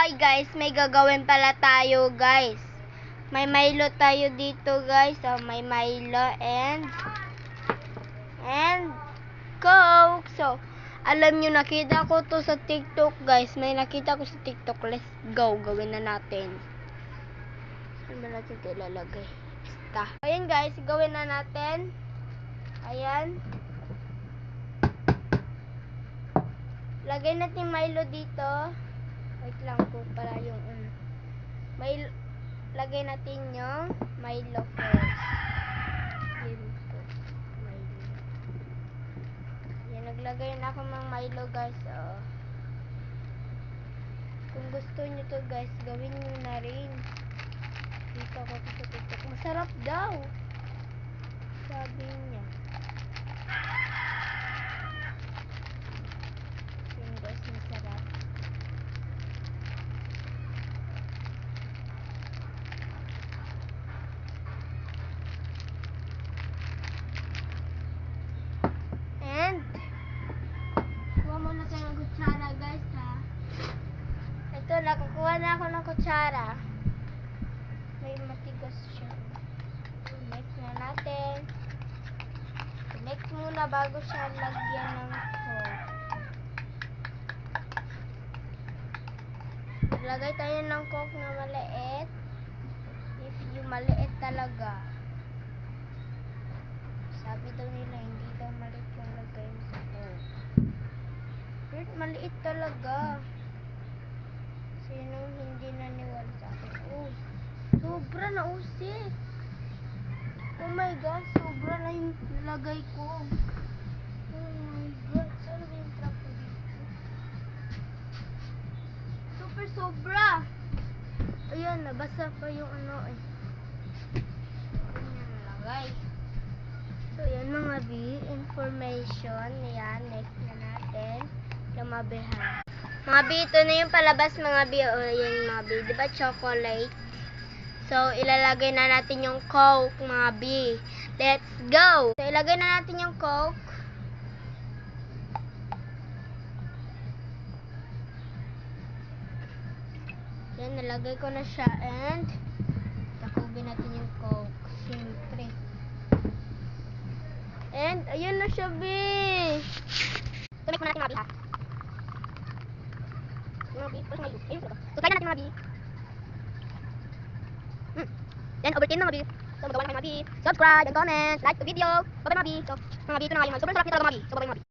Hi guys, may gagawin pala tayo guys. May Milo tayo dito guys. So, may Milo and Coke. So, alam nyo, nakita ko to sa TikTok guys. May nakita ko sa TikTok. Let's go. Gawin na natin. Saan ba natin ito ilalagay? Basta. Ayan guys, gawin na natin. Ayan. Lagay natin Milo dito. Wait lang po para yung Milo. Lagay natin yung Milo first. Yun po. Milo. Yan, naglagay na ako ng Milo guys. Kung gusto nyo to guys, gawin nyo na rin. Dito ako sa TikTok. Masarap daw. Sabi niya. Yun guys, masarap. And kuha muna tayo ng kutsara guys ha. Ito, nakukuha na ako ng kutsara. May matigas siya. Mix na natin. Mix muna bago siya lagyan ng Coke. Lagay tayo ng Coke na maliit. If yung maliit talaga. Sabi daw nila, hindi daw maliit yung lagay sa Coke. Pero maliit talaga. Sinong hindi naniwala sa akin? Oh, sobra na usik. Oh my God, sobra na yung nilagay ko. Oh my God, saan ba yung trap ko dito? Super sobra. Ayan, nabasa pa yung eh. Ayan, nalagay. So, yan mga B, information. Yan, next na natin. Yung mabihan. Mga B, ito na yung palabas mga B. O, yan mga B. Diba chocolate? So, ilalagay na natin yung Coke mga B. Let's go! So, ilagay na natin yung Coke. Yan, nalagay ko na siya. And, takubin natin yung Coke. Siyempre. And, ayun na siya B. Tumik mo natin mga B ha. Mga B, tapos mga B. Ayun sila ba? So, try na natin mga B. Then, overtime na mga B. So, magawa na kayo mga B. Subscribe and comment. Like the video. Bye-bye mga B. So, mga B, ito na nga yung super sarap nito talaga mga B. So, bye-bye mga B.